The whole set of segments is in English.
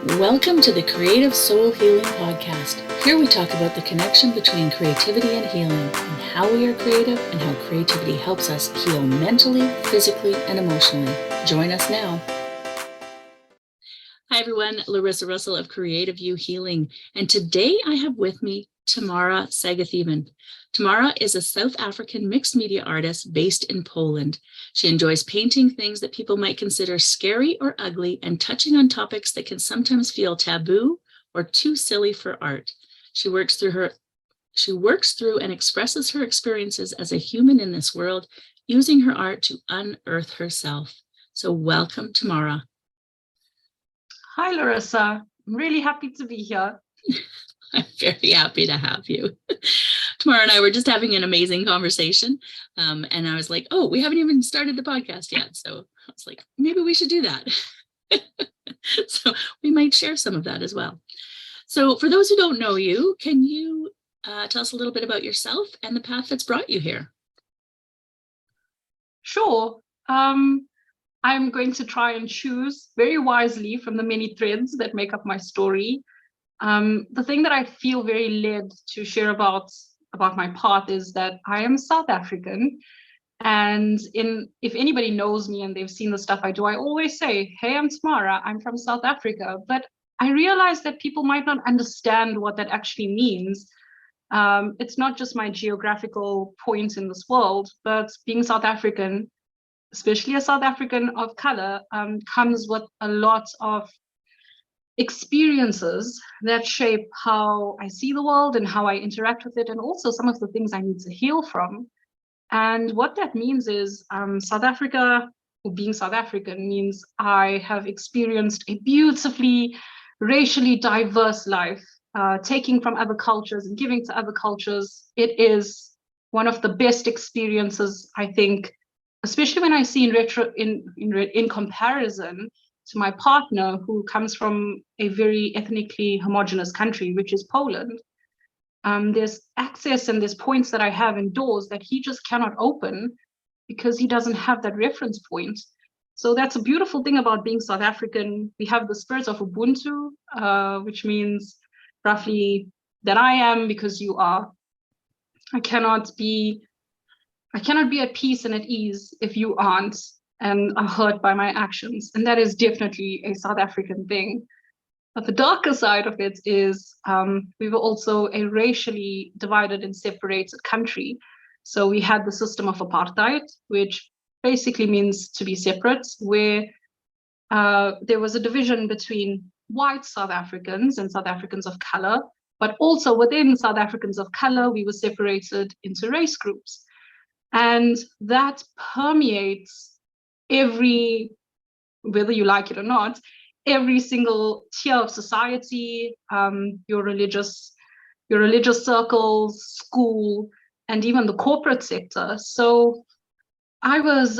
Welcome to the Creative Soul Healing Podcast. Here we talk about the connection between creativity and healing, and how we are creative and how creativity helps us heal mentally, physically, and emotionally. Join us now. Hi everyone, Larissa Russell of Creative You Healing, and today I have with me Tamara Sagathevan. Tamara is a South African mixed media artist based in Poland. She enjoys painting things that people might consider scary or ugly and touching on topics that can sometimes feel taboo or too silly for art. She works through and expresses her experiences as a human in this world, using her art to unearth herself. So welcome, Tamara. Hi, Larissa. I'm really happy to be here. I'm very happy to have you. Tamara and I were just having an amazing conversation. And I was like, oh, we haven't even started the podcast yet. So I was like, maybe we should do that. So we might share some of that as well. So for those who don't know you, can you tell us a little bit about yourself and the path that's brought you here? Sure. I'm going to try and choose very wisely from the many threads that make up my story. The thing that I feel very led to share about my path is that I am South African. And if anybody knows me and they've seen the stuff I do, I always say, hey, I'm Tamara, I'm from South Africa. But I realize that people might not understand what that actually means. It's not just my geographical point in this world, but being South African, especially a South African of color, comes with a lot of experiences that shape how I see the world and how I interact with it, and also some of the things I need to heal from. And what that means is South Africa, or being South African, means I have experienced a beautifully racially diverse life, taking from other cultures and giving to other cultures. It is one of the best experiences, I think, especially when I see in comparison to my partner, who comes from a very ethnically homogenous country, which is Poland. There's access and there's points that I have and doors that he just cannot open because he doesn't have that reference point. So that's a beautiful thing about being South African. We have the spirit of Ubuntu, which means roughly that I am because you are. I cannot be at peace and at ease if you aren't and are hurt by my actions. And that is definitely a South African thing. But the darker side of it is we were also a racially divided and separated country. So we had the system of apartheid, which basically means to be separate, where there was a division between white South Africans and South Africans of color, but also within South Africans of color, we were separated into race groups. And that permeates whether you like it or not, every single tier of society, your religious circles, school, and even the corporate sector. So I was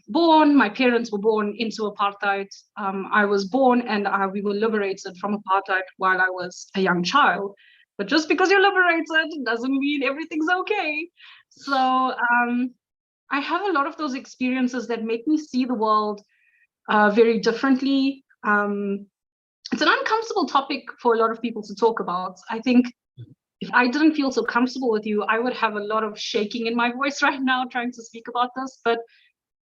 born, my parents were born into apartheid. I was born and we were liberated from apartheid while I was a young child. But just because you're liberated doesn't mean everything's okay. So I have a lot of those experiences that make me see the world very differently. It's an uncomfortable topic for a lot of people to talk about. I think if I didn't feel so comfortable with you, I would have a lot of shaking in my voice right now trying to speak about this, but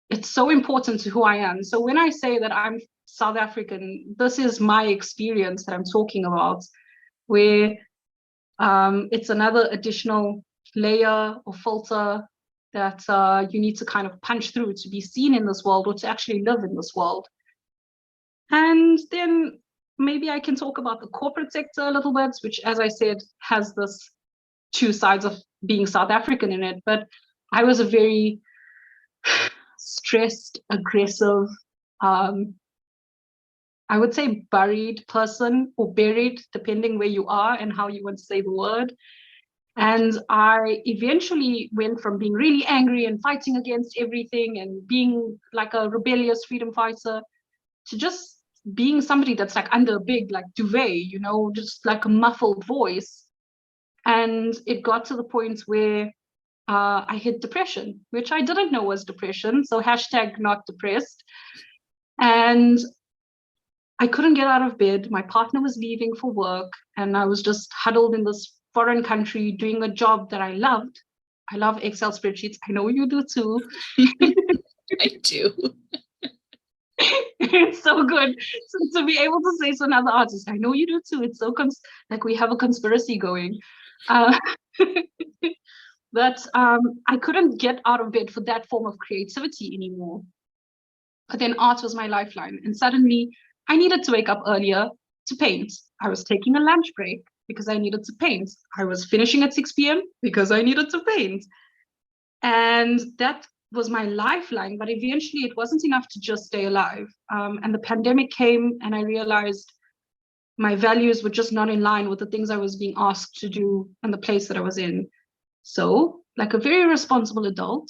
it's so important to who I am. So when I say that I'm South African, this is my experience that I'm talking about, where it's another additional layer or filter that you need to kind of punch through to be seen in this world or to actually live in this world. And then maybe I can talk about the corporate sector a little bit, which, as I said, has this two sides of being South African in it. But I was a very stressed, aggressive, I would say buried person, or buried, depending where you are and how you want to say the word. And I eventually went from being really angry and fighting against everything and being like a rebellious freedom fighter to just being somebody that's like under a big like duvet, just like a muffled voice. And it got to the point where I hit depression, which I didn't know was depression. So #not depressed. And I couldn't get out of bed. My partner was leaving for work, and I was just huddled in this foreign country doing a job that I loved. I love Excel spreadsheets. I know you do too. I do. It's so good to be able to say to another artist, I know you do too. It's so like we have a conspiracy going. Uh, but I couldn't get out of bed for that form of creativity anymore. But then art was my lifeline. And suddenly I needed to wake up earlier to paint. I was taking a lunch break because I needed to paint. I was finishing at 6 p.m. because I needed to paint. And that was my lifeline. But eventually it wasn't enough to just stay alive. And the pandemic came, and I realized my values were just not in line with the things I was being asked to do and the place that I was in. So, like a very responsible adult,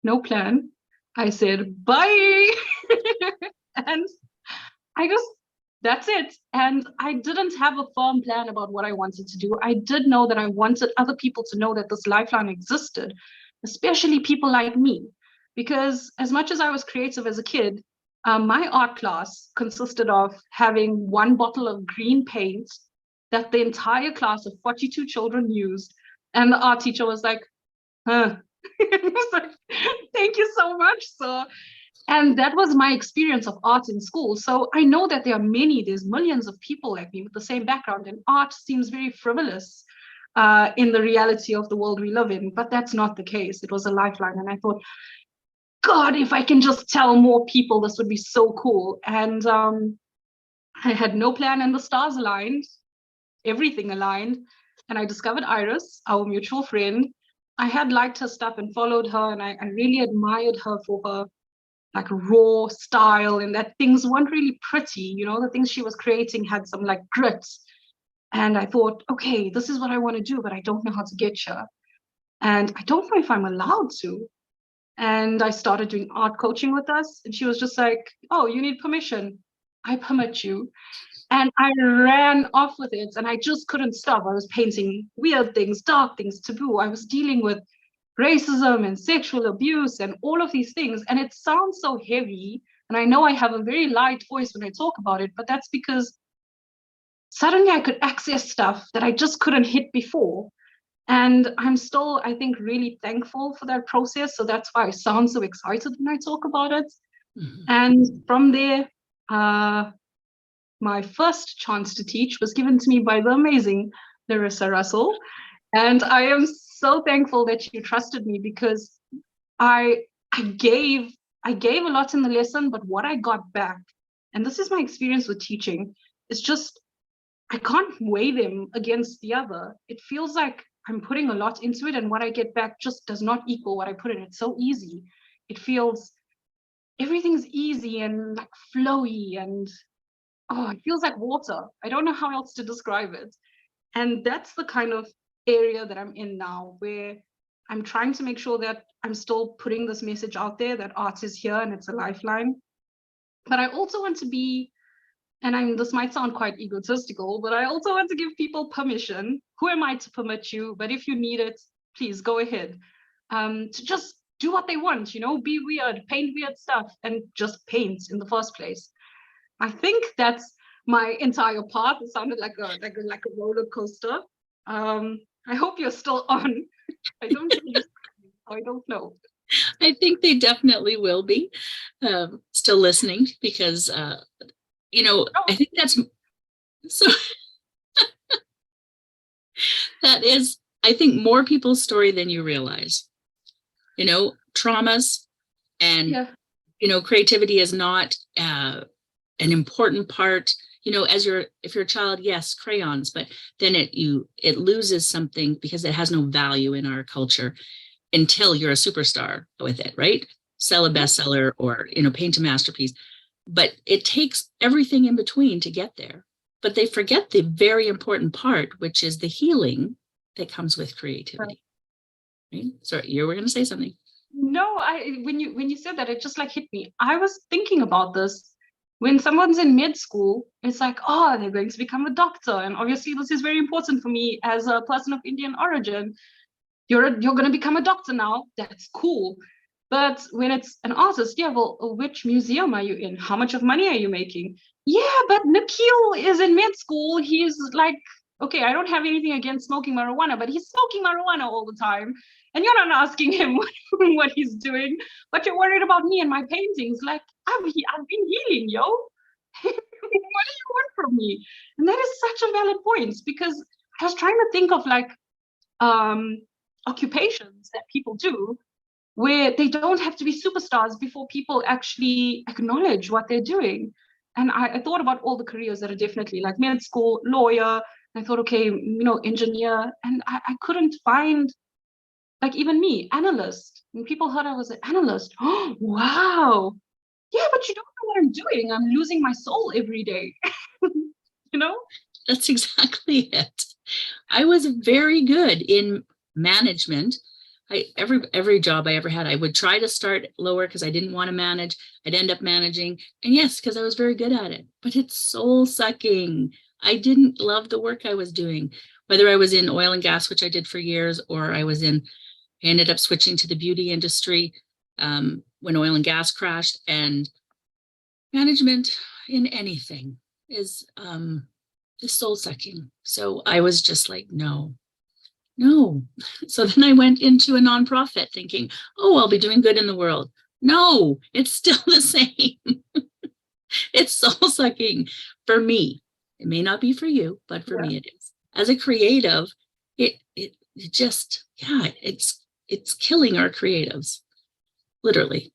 no plan, I said, bye. And I just, that's it. And I didn't have a firm plan about what I wanted to do. I did know that I wanted other people to know that this lifeline existed, especially people like me. Because as much as I was creative as a kid, my art class consisted of having one bottle of green paint that the entire class of 42 children used. And the art teacher was like, huh. It was like, thank you so much, sir. And that was my experience of art in school. So I know that there's millions of people like me with the same background, and art seems very frivolous in the reality of the world we live in, but that's not the case. It was a lifeline. And I thought, God, if I can just tell more people, this would be so cool. And I had no plan, and the stars aligned, everything aligned. And I discovered Iris, our mutual friend. I had liked her stuff and followed her, and I really admired her for her like raw style, and that things weren't really pretty. The things she was creating had some like grit. And I thought, okay, this is what I want to do, but I don't know how to get here. And I don't know if I'm allowed to. And I started doing art coaching with us. And she was just like, oh, you need permission. I permit you. And I ran off with it, and I just couldn't stop. I was painting weird things, dark things, taboo. I was dealing with racism and sexual abuse and all of these things. And it sounds so heavy. And I know I have a very light voice when I talk about it, but that's because suddenly I could access stuff that I just couldn't hit before. And I'm still, I think, really thankful for that process. So that's why I sound so excited when I talk about it. Mm-hmm. And from there, my first chance to teach was given to me by the amazing Larissa Russell. And I am so thankful that you trusted me, because I gave a lot in the lesson, but what I got back, and this is my experience with teaching, is just, I can't weigh them against the other. It feels like I'm putting a lot into it, and what I get back just does not equal what I put in. It's so easy. It feels, everything's easy and like flowy, and it feels like water. I don't know how else to describe it. And that's the kind of area that I'm in now, where I'm trying to make sure that I'm still putting this message out there that art is here and it's a lifeline. But I also want to be, and this might sound quite egotistical, but I also want to give people permission. Who am I to permit you? But if you need it, please go ahead. To just do what they want, be weird, paint weird stuff, and just paint in the first place. I think that's my entire path. It sounded like a roller coaster. I hope you're still on. I don't know. I think they definitely will be still listening, because I think that's so. That is, I think, more people's story than you realize. Traumas and creativity is not an important part. If you're a child, yes, crayons, but then it loses something because it has no value in our culture until you're a superstar with it, right? Sell a bestseller or, paint a masterpiece. But it takes everything in between to get there. But they forget the very important part, which is the healing that comes with creativity. Right? Sorry, you were going to say something. No, when you said that, it just like hit me. I was thinking about this. When someone's in med school, it's like, they're going to become a doctor. And obviously this is very important for me as a person of Indian origin. You're going to become a doctor now. That's cool. But when it's an artist, yeah, well, which museum are you in? How much of money are you making? Yeah, but Nikhil is in med school. He's like, okay, I don't have anything against smoking marijuana, but he's smoking marijuana all the time. And you're not asking him what he's doing, but you're worried about me and my paintings. Like, I've been healing, yo. What do you want from me? And that is such a valid point, because I was trying to think of like um, occupations that people do where they don't have to be superstars before people actually acknowledge what they're doing. And I thought about all the careers that are definitely like med school, lawyer. I thought, okay, engineer. And I couldn't find, like, even me, analyst. When people heard I was an analyst, oh, wow. Yeah, but you don't know what I'm doing. I'm losing my soul every day. you know? That's exactly it. I was very good in management. Every job I ever had, I would try to start lower because I didn't want to manage. I'd end up managing. And yes, because I was very good at it, but it's soul sucking. I didn't love the work I was doing, whether I was in oil and gas, which I did for years, or I ended up switching to the beauty industry when oil and gas crashed. And management in anything is soul sucking. So I was just like, no. So then I went into a nonprofit thinking, oh, I'll be doing good in the world. No, it's still the same. It's soul sucking for me. It may not be for you, but for me it is. As a creative, it just, yeah, it's killing our creatives, literally.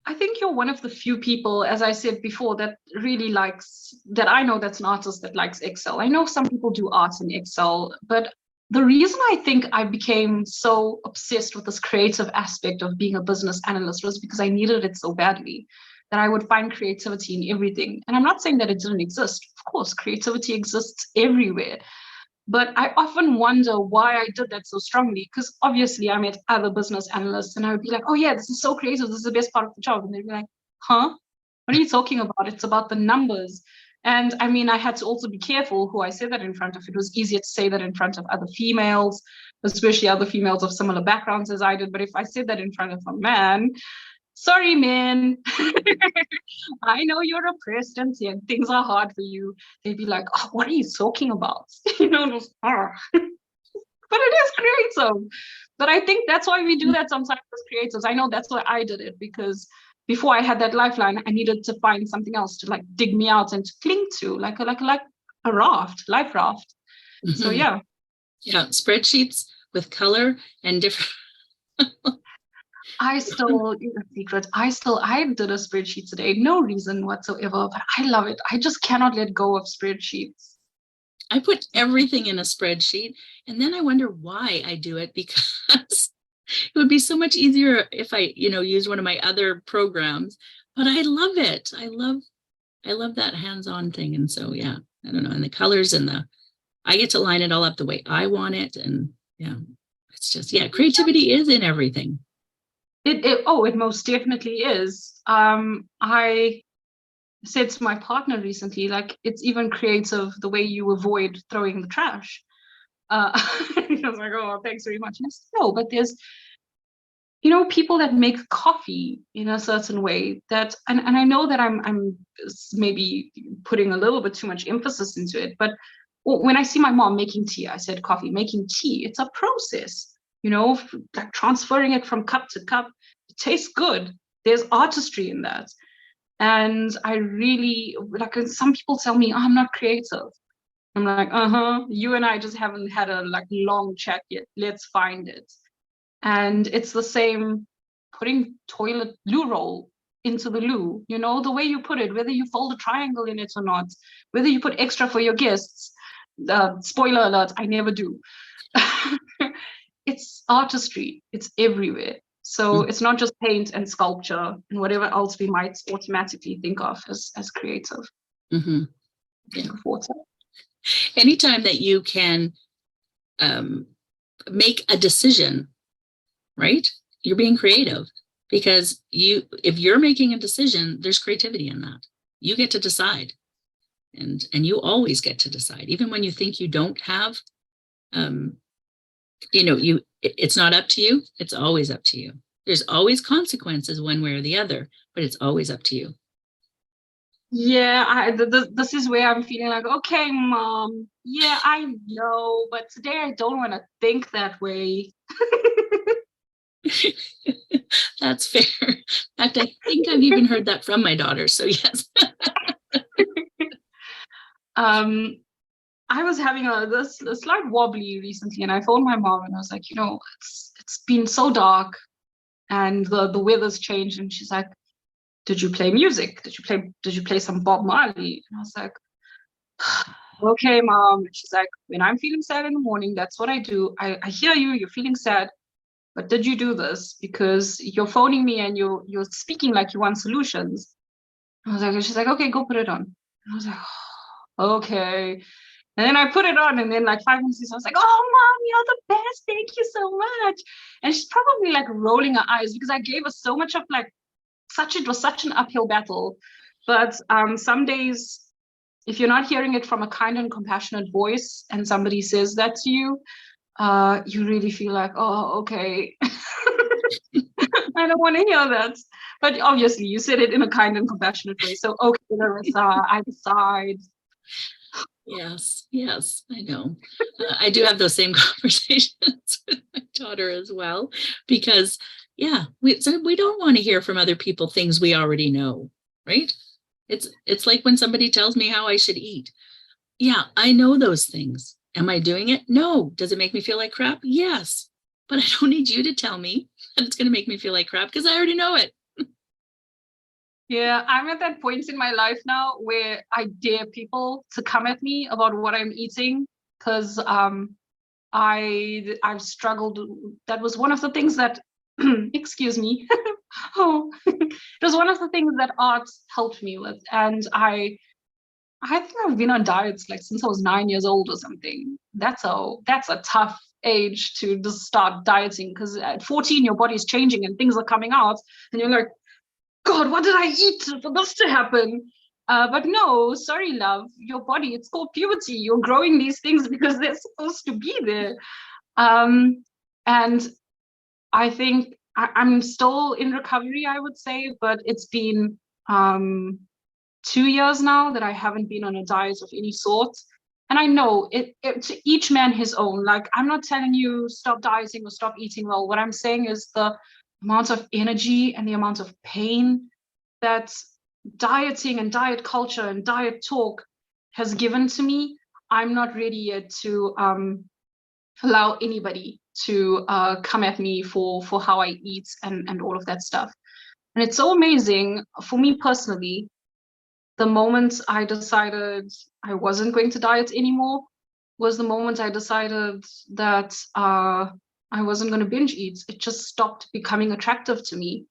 I think you're one of the few people, as I said before, that really likes, that I know that's an artist that likes Excel. I know some people do art in Excel, but the reason I think I became so obsessed with this creative aspect of being a business analyst was because I needed it so badly that I would find creativity in everything. And I'm not saying that it didn't exist. Of course, creativity exists everywhere. But I often wonder why I did that so strongly, because obviously I met other business analysts and I would be like, oh yeah, this is so creative. This is the best part of the job. And they'd be like, huh? What are you talking about? It's about the numbers. And I mean, I had to also be careful who I said that in front of. It was easier to say that in front of other females, especially other females of similar backgrounds as I did. But if I said that in front of a man, sorry, man. I know you're oppressed and things are hard for you. They'd be like, oh, what are you talking about? Just, but it is creative. But I think that's why we do that sometimes as creators. I know that's why I did it, because before I had that lifeline, I needed to find something else to like dig me out and to cling to, like a raft, life raft. Mm-hmm. So yeah. Yeah, spreadsheets with color and different. I still, secret, I did a spreadsheet today, no reason whatsoever, but I love it. I just cannot let go of spreadsheets. I put everything in a spreadsheet, and then I wonder why I do it, because it would be so much easier if I, use one of my other programs, but I love it. I love that hands-on thing. And so, yeah, I don't know. And the colors I get to line it all up the way I want it. And yeah, it's just, yeah, creativity is in everything. It most definitely is. I said to my partner recently, like, it's even creative the way you avoid throwing the trash. He was like, oh, thanks very much. And I said, no, but there's, people that make coffee in a certain way that, and I know that I'm maybe putting a little bit too much emphasis into it, but when I see my mom making tea, I said coffee, making tea, it's a process. Like transferring it from cup to cup, it tastes good. There's artistry in that. And I really, like, some people tell me, oh, I'm not creative. I'm like, you and I just haven't had a long chat yet. Let's find it. And it's the same putting toilet loo roll into the loo, the way you put it, whether you fold a triangle in it or not, whether you put extra for your guests. Spoiler alert, I never do. It's artistry. It's everywhere. So it's not just paint and sculpture and whatever else we might automatically think of as creative. Mm-hmm. Yeah. Anytime that you can make a decision, right? You're being creative, because if you're making a decision, there's creativity in that. You get to decide, and you always get to decide, even when you think you don't have. It's not up to you. It's always up to you. There's always consequences one way or the other, but it's always up to you. Yeah, this is where I'm feeling like, okay, mom, yeah, I know, but today I don't want to think that way. That's fair. In fact, I think I've even heard that from my daughter. So yes. I was having a slight wobbly recently, and I phoned my mom and I was like, it's been so dark and the weather's changed, and she's like, did you play music? Did you play some Bob Marley? And I was like, okay, mom. And she's like, when I'm feeling sad in the morning, that's what I do. I hear you, you're feeling sad, but did you do this? Because you're phoning me and you're speaking like you want solutions. I was like, she's like, okay, go put it on. And I was like, okay. And then I put it on, and then like 5 minutes later, I was like, oh, mom, you're the best. Thank you so much. And she's probably like rolling her eyes because I gave her so much of like it was such an uphill battle. But some days, if you're not hearing it from a kind and compassionate voice and somebody says that to you, you really feel like, oh, okay. I don't want to hear that. But obviously, you said it in a kind and compassionate way. So, okay, Larissa, I decide. Yes, I know. I do have those same conversations with my daughter as well, because we don't want to hear from other people things we already know, right? It's like when somebody tells me how I should eat. Yeah, I know those things. Am I doing it? No. Does it make me feel like crap? Yes. But I don't need you to tell me that it's going to make me feel like crap because I already know it. Yeah, I'm at that point in my life now where I dare people to come at me about what I'm eating, because I've struggled. That was one of the things that excuse me. Oh, it was one of the things that art helped me with. And I think I've been on diets like since I was 9 years old or something. That's a tough age to just start dieting, because at 14 your body's changing and things are coming out and you're like, God, what did I eat for this to happen? But no, sorry, love, your body, it's called puberty. You're growing these things because they're supposed to be there. And I think I'm still in recovery, I would say, but it's been 2 years now that I haven't been on a diet of any sort. And I know to each man his own. Like, I'm not telling you stop dieting or stop eating well. What I'm saying is the amount of energy and the amount of pain that dieting and diet culture and diet talk has given to me. I'm not ready yet to allow anybody to come at me for how I eat and all of that stuff. And it's so amazing for me personally. The moment I decided I wasn't going to diet anymore was the moment I decided that I wasn't going to binge eat. It just stopped becoming attractive to me.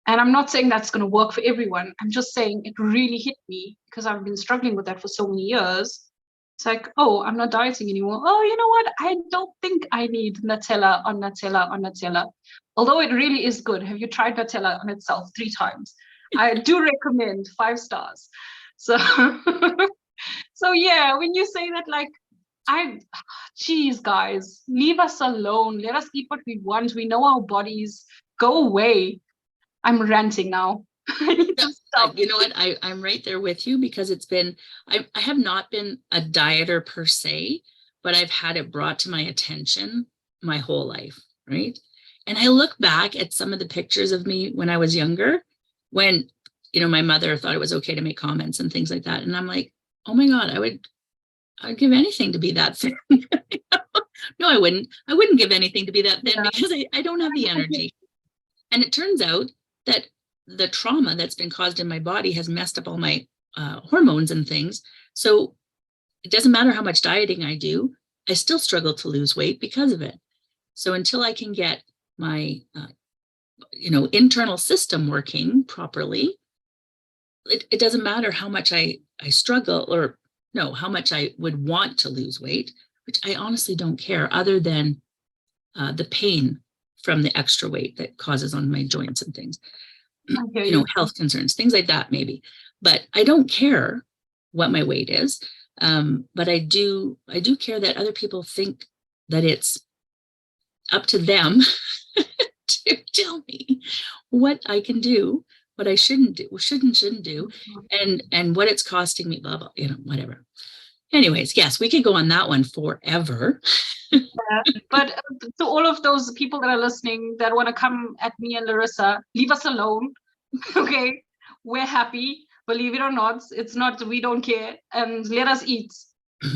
And I'm not saying that's going to work for everyone. I'm just saying it really hit me because I've been struggling with that for so many years. It's like, oh, I'm not dieting anymore. Oh, you know what? I don't think I need Nutella on Nutella on Nutella. Although it really is good. Have you tried Nutella on itself 3 times? I do recommend 5 stars. So, so yeah, when you say that, like, geez, guys, leave us alone. Let us eat what we want. We know our bodies. Go away. I'm ranting now. I need to stop. You know what? I'm right there with you, because I have not been a dieter per se, but I've had it brought to my attention my whole life, right? And I look back at some of the pictures of me when I was younger, when, my mother thought it was okay to make comments and things like that. And I'm like, oh my God, I'd give anything to be that thin. No, I wouldn't. I wouldn't give anything to be that thin, because I don't have the energy. And it turns out that the trauma that's been caused in my body has messed up all my hormones and things. So it doesn't matter how much dieting I do, I still struggle to lose weight because of it. So until I can get my, internal system working properly, it doesn't matter how much I struggle, or no, how much I would want to lose weight, which I honestly don't care, other than the pain from the extra weight that causes on my joints and things, health concerns, things like that, maybe. But I don't care what my weight is. But I do care that other people think that it's up to them to tell me what I can do, what I shouldn't do, shouldn't do, and what it's costing me, blah, blah, whatever. Anyways, yes, we could go on that one forever. But to all of those people that are listening that want to come at me and Larissa, leave us alone. Okay, we're happy. Believe it or not, it's not, we don't care, and let us eat.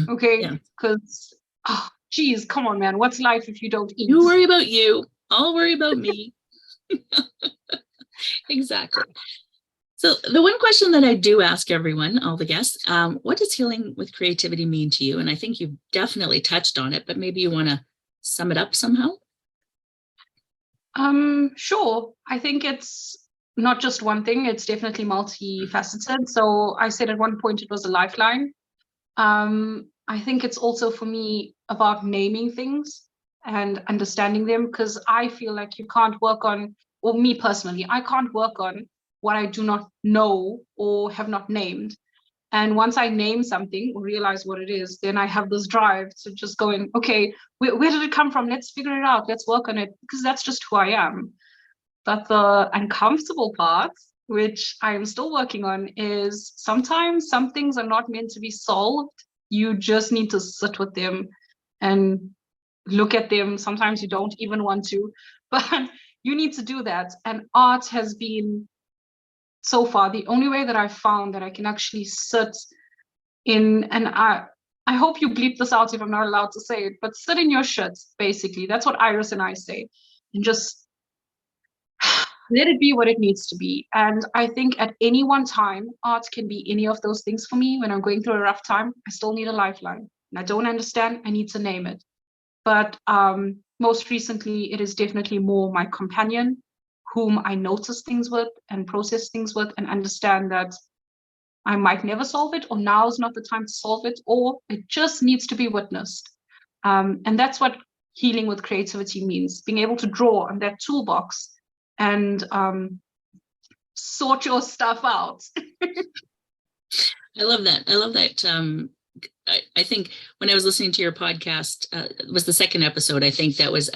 Okay, because geez, come on, man, what's life if you don't eat? You worry about you, I'll worry about me. Exactly. So the one question that I do ask everyone, all the guests, what does healing with creativity mean to you? And I think you've definitely touched on it, but maybe you want to sum it up somehow. Sure. I think it's not just one thing, it's definitely multifaceted. So I said at one point it was a lifeline. I think it's also for me about naming things and understanding them, because I feel like you can't work on, or me personally, I can't work on what I do not know or have not named. And once I name something or realize what it is, then I have this drive to just go in, okay, where did it come from? Let's figure it out. Let's work on it, because that's just who I am. But the uncomfortable part, which I'm still working on, is sometimes some things are not meant to be solved. You just need to sit with them and look at them. Sometimes you don't even want to, but you need to do that. And art has been, so far, the only way that I've found that I can actually sit in, and I hope you bleep this out if I'm not allowed to say it, but sit in your shit, basically. That's what Iris and I say. And just let it be what it needs to be. And I think at any one time, art can be any of those things for me. When I'm going through a rough time, I still need a lifeline. And I don't understand, I need to name it. But most recently, it is definitely more my companion, whom I notice things with and process things with, and understand that I might never solve it, or now is not the time to solve it, or it just needs to be witnessed. And that's what healing with creativity means, being able to draw on that toolbox and sort your stuff out. I love that. I love that. I think when I was listening to your podcast, it was the second episode, I think that was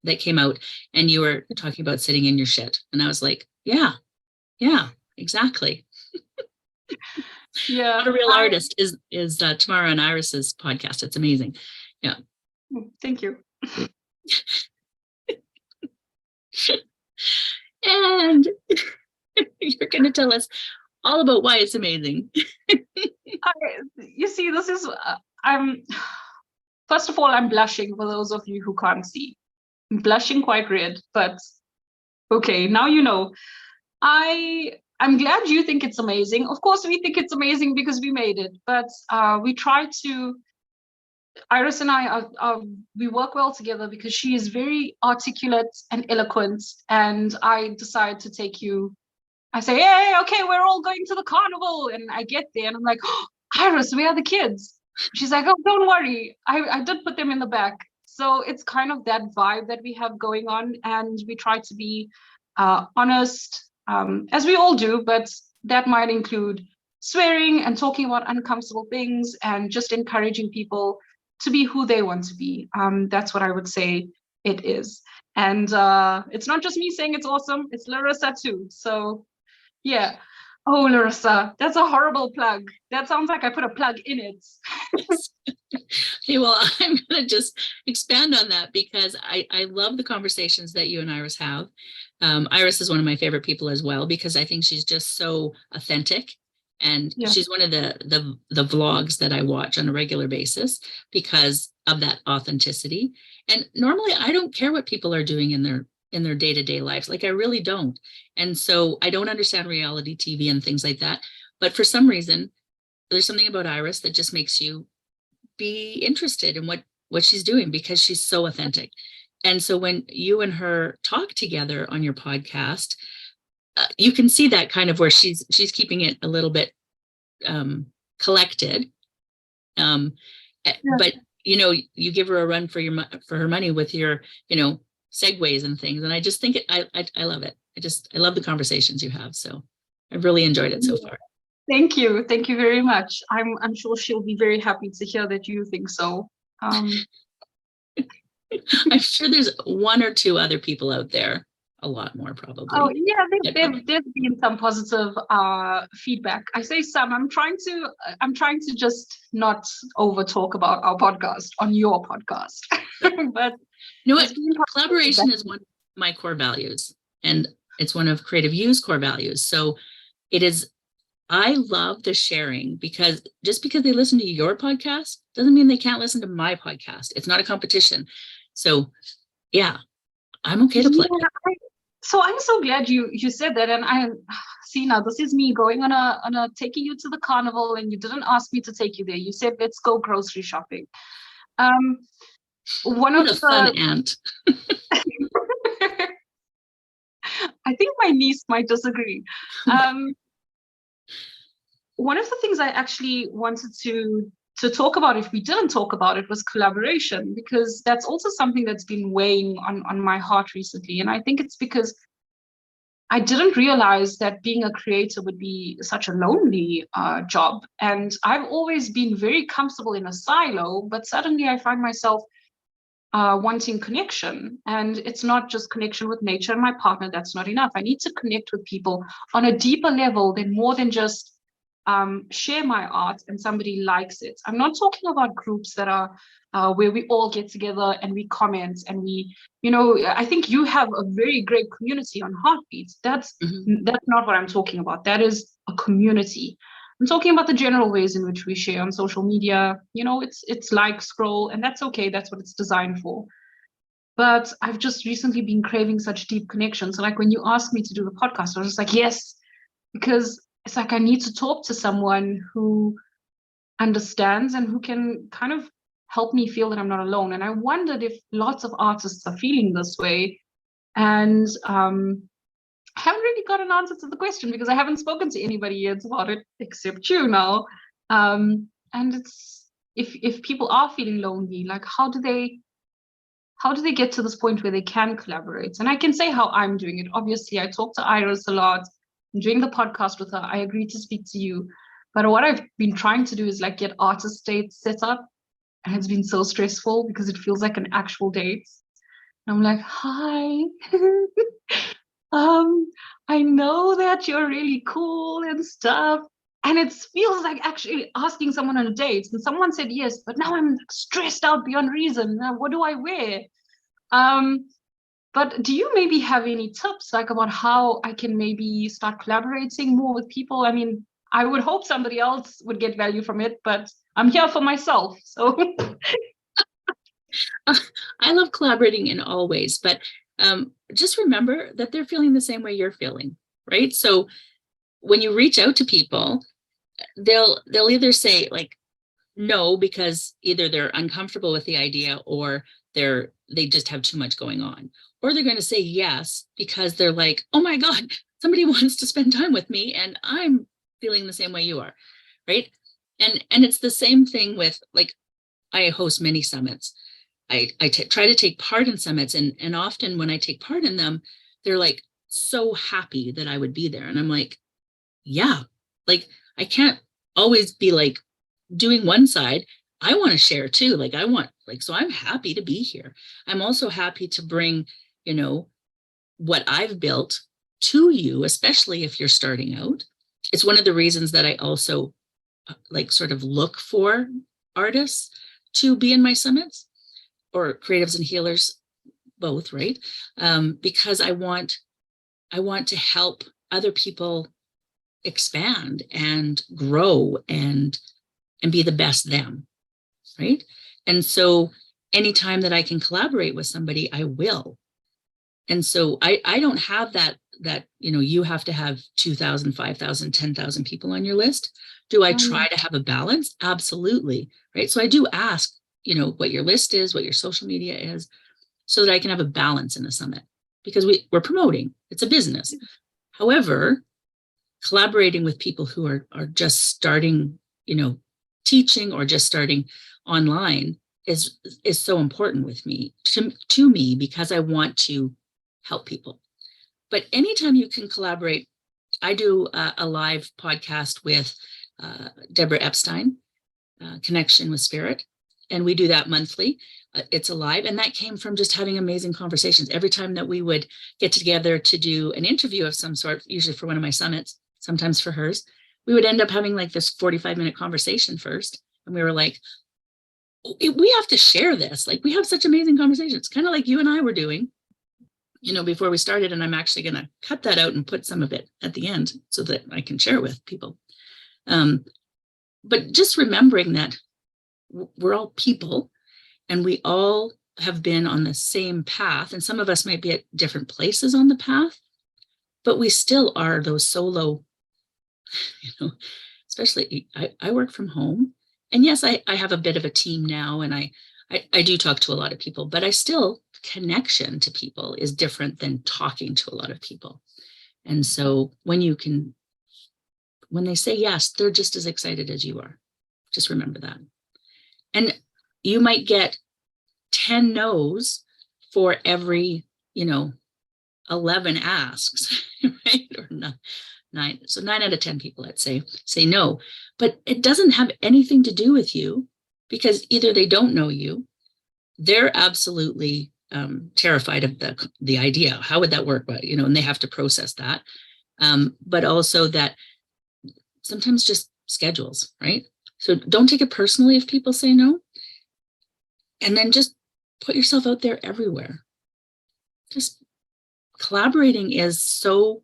that came out, and you were talking about sitting in your shit, and I was like, yeah, exactly. Yeah, Not a Real Artist is Tamara and Iris's podcast. It's amazing. Yeah. Thank you. And you're going to tell us all about why it's amazing. You see, this is first of all, I'm blushing for those of you who can't see. I'm blushing quite red, but okay, now you know. I'm glad you think it's amazing. Of course, we think it's amazing because we made it, but we try to. Iris and I we work well together because she is very articulate and eloquent, and I decide to take you. I say, hey, okay, we're all going to the carnival, and I get there and I'm like, oh, Iris, where are the kids? She's like, oh, don't worry, I did put them in the back. So it's kind of that vibe that we have going on, and we try to be honest, as we all do, but that might include swearing and talking about uncomfortable things and just encouraging people to be who they want to be. That's what I would say it is. And it's not just me saying it's awesome, it's Larissa too. So yeah. Oh, Larissa, that's a horrible plug. That sounds like I put a plug in it. Okay, well, I'm going to just expand on that because I love the conversations that you and Iris have. Iris is one of my favorite people as well, because I think she's just so authentic. And she's one of the vlogs that I watch on a regular basis because of that authenticity. And normally I don't care what people are doing in their day-to-day lives. Like, I really don't. And so I don't understand reality TV and things like that. But for some reason, there's something about Iris that just makes you be interested in what she's doing, because she's so authentic. And so when you and her talk together on your podcast, you can see that kind of where she's keeping it a little bit collected. But you give her a run for her money with your segues and things, and I just think I love it. I love the conversations you have, so I've really enjoyed it so far. Thank you very much. I'm sure she'll be very happy to hear that you think so. I'm sure there's one or two other people out there, a lot more probably. Oh yeah, there's been some positive feedback. I say some. I'm trying to just not over talk about our podcast on your podcast. But you know what? Collaboration is one of my core values, and it's one of Creative U's core values. So it is. I love the sharing, because just because they listen to your podcast doesn't mean they can't listen to my podcast. It's not a competition. So yeah, I'm okay to play. Yeah, so I'm so glad you said that. And I see, now this is me going on a taking you to the carnival, and you didn't ask me to take you there. You said, let's go grocery shopping. One of the fun aunt. I think my niece might disagree. One of the things I actually wanted to talk about, if we didn't talk about it, was collaboration, because that's also something that's been weighing on my heart recently. And I think it's because I didn't realize that being a creator would be such a lonely job. And I've always been very comfortable in a silo, but suddenly I find myself wanting connection. And it's not just connection with nature and my partner. That's not enough. I need to connect with people on a deeper level, than more than just share my art and somebody likes it. I'm not talking about groups that are where we all get together and we comment and we, I think you have a very great community on Heartbeats. That's not what I'm talking about. That is a community. I'm talking about the general ways in which we share on social media. It's like, scroll, and that's okay. That's what it's designed for. But I've just recently been craving such deep connections. So like when you asked me to do the podcast, I was just like, yes, because it's like I need to talk to someone who understands and who can kind of help me feel that I'm not alone. And I wondered if lots of artists are feeling this way. And I haven't really got an answer to the question, because I haven't spoken to anybody yet about it except you now. And it's if people are feeling lonely, like how do they get to this point where they can collaborate? And I can say how I'm doing it. Obviously, I talk to Iris a lot. I'm doing the podcast with her. I agreed to speak to you. But what I've been trying to do is like get artist dates set up. And it's been so stressful because it feels like an actual date. And I'm like, hi. I know that you're really cool and stuff. And it feels like actually asking someone on a date. And someone said yes, but now I'm stressed out beyond reason. Now, what do I wear? But do you maybe have any tips like about how I can maybe start collaborating more with people? I mean, I would hope somebody else would get value from it, but I'm here for myself. So I love collaborating in all ways, but just remember that they're feeling the same way you're feeling, right? So when you reach out to people, they'll either say like no, because either they're uncomfortable with the idea, or they just have too much going on, or they're going to say yes because they're like, oh my God, somebody wants to spend time with me and I'm feeling the same way you are, right? And it's the same thing with, like, I host many summits. I try to take part in summits, and often when I take part in them, they're like so happy that I would be there. And I'm like, yeah, like I can't always be like doing one side. I want to share too. So I'm happy to be here. I'm also happy to bring, what I've built to you, especially if you're starting out. It's one of the reasons that I also like sort of look for artists to be in my summits, or creatives and healers, both, right? Because I want to help other people expand and grow and be the best them, right? And so anytime that I can collaborate with somebody, I will. And so I don't have that, you have to have 2,000, 5,000, 10,000 people on your list. Do I try to have a balance? Absolutely, right? So I do ask, what your list is, what your social media is, so that I can have a balance in the summit, because we're promoting, it's a business. However, collaborating with people who are just starting, teaching or just starting online is so important with me, to me, because I want to help people. But anytime you can collaborate, I do a live podcast with Deborah Epstein, Connection with Spirit. And we do that monthly. It's alive. And that came from just having amazing conversations. Every time that we would get together to do an interview of some sort, usually for one of my summits, sometimes for hers, we would end up having like this 45-minute conversation first. And we were like, we have to share this. Like, we have such amazing conversations, kind of like you and I were doing, before we started. And I'm actually going to cut that out and put some of it at the end so that I can share it with people. But just remembering that we're all people and we all have been on the same path. And some of us might be at different places on the path, but we still are those solo, especially I work from home. And yes, I have a bit of a team now, and I do talk to a lot of people, but I still, connection to people is different than talking to a lot of people. And so when they say yes, they're just as excited as you are. Just remember that. And you might get 10 no's for every, 11 asks, right? Or 9. So 9 out of 10 people, let's say no. But it doesn't have anything to do with you, because either they don't know you, they're absolutely terrified of the idea. How would that work? But, and they have to process that. But also that sometimes just schedules, right? So don't take it personally if people say no. And then just put yourself out there everywhere. Just collaborating is so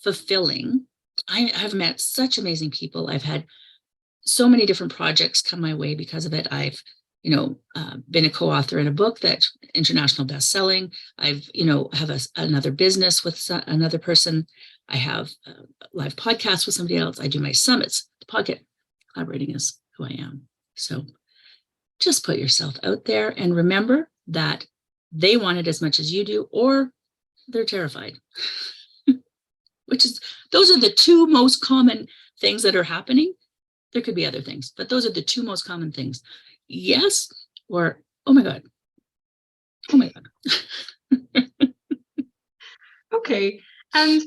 fulfilling. I have met such amazing people. I've had so many different projects come my way because of it. I've, been a co-author in a book that's international best-selling. I've, have another business with another person. I have a live podcast with somebody else. I do my summits. The podcast collaborating is who I am. So just put yourself out there and remember that they want it as much as you do, or they're terrified. Those are the two most common things that are happening. There could be other things, but those are the two most common things. Yes, or, oh my God. Oh my God. Okay. And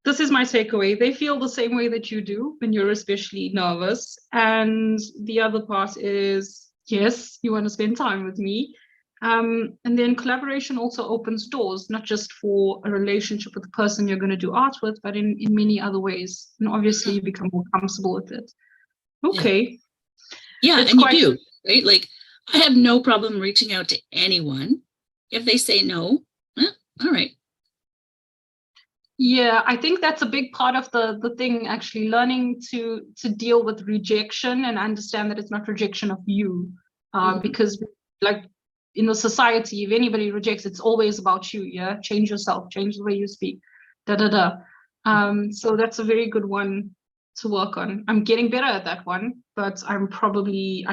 this is my takeaway. They feel the same way that you do when you're especially nervous. And the other part is, yes, you want to spend time with me. And then collaboration also opens doors, not just for a relationship with the person you're going to do art with, but in many other ways. And obviously you become more comfortable with it. Okay. Yeah, and you do, right? Like, I have no problem reaching out to anyone. If they say no, all right. Yeah, I think that's a big part of the thing, actually, learning to deal with rejection and understand that it's not rejection of you. Because, like, in the society, if anybody rejects, it's always about you. Yeah, change yourself, change the way you speak, So that's a very good one to work on. I'm getting better at that one, but I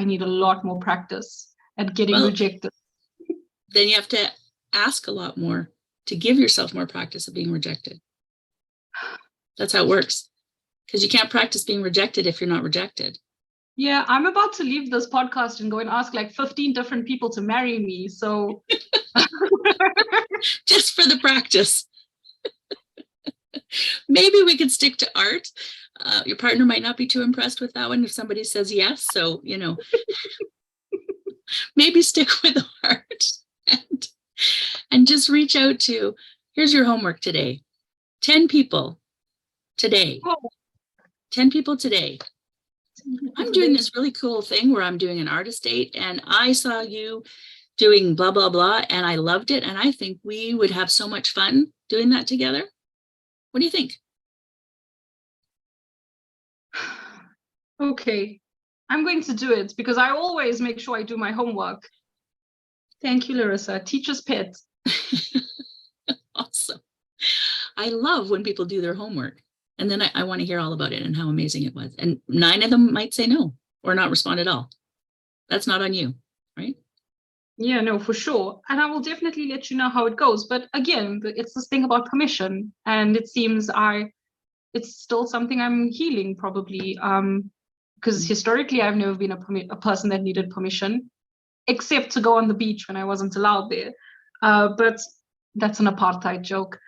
need a lot more practice at getting rejected. Then you have to ask a lot more to give yourself more practice of being rejected. That's how it works. Because you can't practice being rejected if you're not rejected. Yeah, I'm about to leave this podcast and go and ask like 15 different people to marry me. So just for the practice. Maybe we could stick to art. Your partner might not be too impressed with that one if somebody says yes. So, maybe stick with art and just reach out to, here's your homework today. 10 people today. 10 people today. I'm doing this really cool thing where I'm doing an artist date, and I saw you doing blah, blah, blah, and I loved it. And I think we would have so much fun doing that together. What do you think? Okay, I'm going to do it because I always make sure I do my homework. Thank you, Larissa. Teacher's pet. Awesome. I love when people do their homework. And then I want to hear all about it and how amazing it was. And 9 of them might say no or not respond at all. That's not on you, right? Yeah, no, for sure. And I will definitely let you know how it goes. But again, it's this thing about permission. And it seems it's still something I'm healing probably. Because historically, I've never been a person that needed permission, except to go on the beach when I wasn't allowed there. But that's an apartheid joke.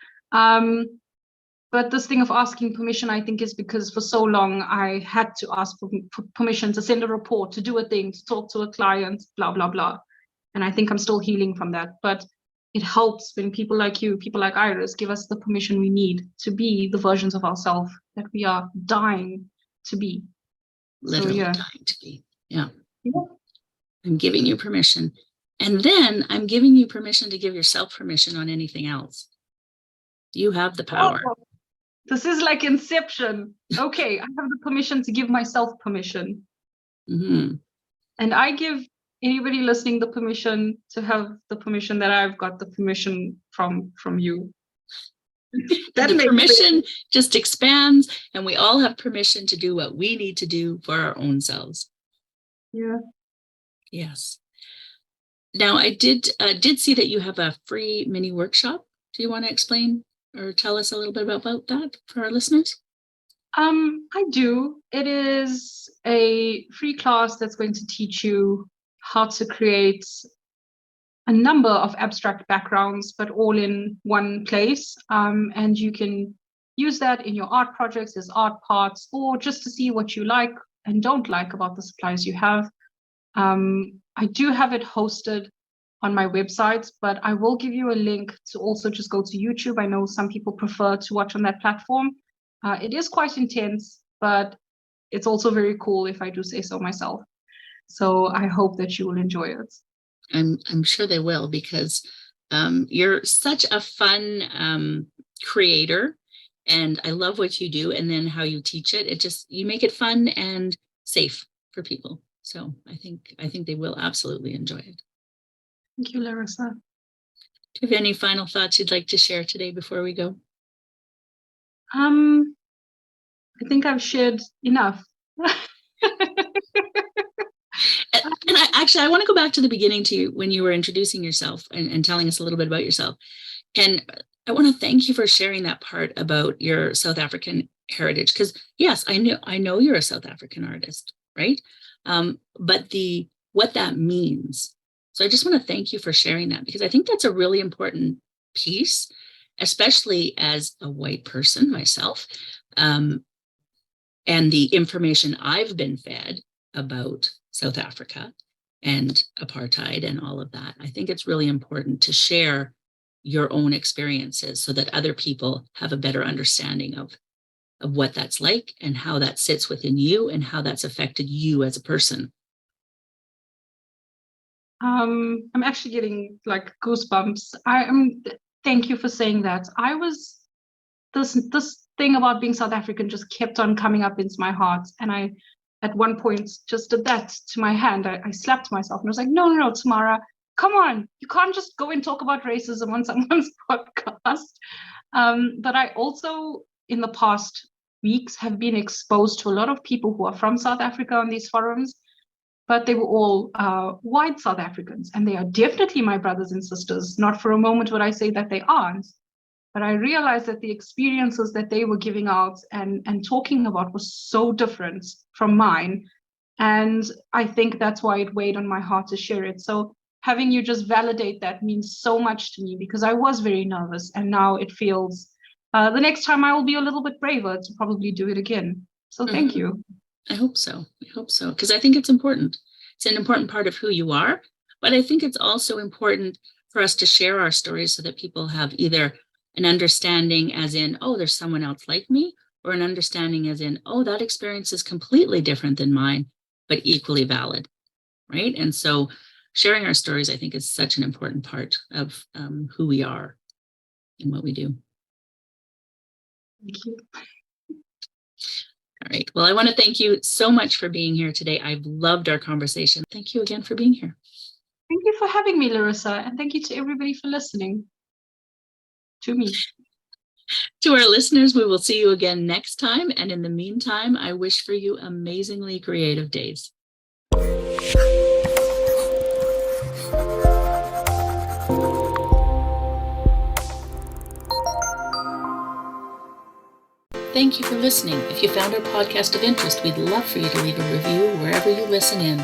But this thing of asking permission, I think, is because for so long I had to ask for permission to send a report, to do a thing, to talk to a client, blah, blah, blah. And I think I'm still healing from that. But it helps when people like you, people like Iris, give us the permission we need to be the versions of ourselves that we are dying to be. Literally so, yeah. dying to be. Yeah. Yeah. I'm giving you permission. And then I'm giving you permission to give yourself permission on anything else. You have the power. Oh, this is like Inception. Okay, I have the permission to give myself permission. Mm-hmm. And I give anybody listening the permission to have the permission that I've got the permission from you. That the permission just expands, and we all have permission to do what we need to do for our own selves. Yeah. Yes. Now, I did see that you have a free mini workshop. Do you want to explain or tell us a little bit about that for our listeners? I do. It is a free class that's going to teach you how to create a number of abstract backgrounds, but all in one place. And you can use that in your art projects as art parts, or just to see what you like and don't like about the supplies you have. I do have it hosted on my website, but I will give you a link to also just go to YouTube. I know some people prefer to watch on that platform. It is quite intense, but it's also very cool, if I do say so myself. So I hope that you will enjoy it. I'm sure they will, because you're such a fun creator, and I love what you do, and then how you teach it. It just, you make it fun and safe for people. So I think they will absolutely enjoy it. Thank you, Larissa. Do you have any final thoughts you'd like to share today before we go? I think I've shared enough. And I want to go back to the beginning, to you when you were introducing yourself and telling us a little bit about yourself. And I want to thank you for sharing that part about your South African heritage, because yes, I know you're a South African artist, right? But what that means. So I just want to thank you for sharing that, because I think that's a really important piece, especially as a white person myself, and the information I've been fed about South Africa and apartheid and all of that. I think it's really important to share your own experiences so that other people have a better understanding of what that's like and how that sits within you and how that's affected you as a person. I'm actually getting like goosebumps. Thank you for saying that. I was this thing about being South African just kept on coming up into my heart, and I at one point just did that to my hand. I slapped myself and I was like, no, Tamara, come on, you can't just go and talk about racism on someone's podcast. But I also, in the past weeks, have been exposed to a lot of people who are from South Africa on these forums, but they were all white South Africans, and they are definitely my brothers and sisters. Not for a moment would I say that they aren't, but I realized that the experiences that they were giving out and talking about was so different from mine. And I think that's why it weighed on my heart to share it. So having you just validate that means so much to me, because I was very nervous, and now it feels the next time I will be a little bit braver to probably do it again. So thank you. I hope so, because I think it's important. It's an important part of who you are, but I think it's also important for us to share our stories so that people have either an understanding as in, oh, there's someone else like me, or an understanding as in, oh, that experience is completely different than mine, but equally valid, right? And so sharing our stories, I think, is such an important part of who we are and what we do. Thank you. All right. Well, I want to thank you so much for being here today. I've loved our conversation. Thank you again for being here. Thank you for having me, Larissa, and thank you to everybody for listening to me. To our listeners, we will see you again next time. And in the meantime, I wish for you amazingly creative days. Thank you for listening. If you found our podcast of interest, we'd love for you to leave a review wherever you listen in.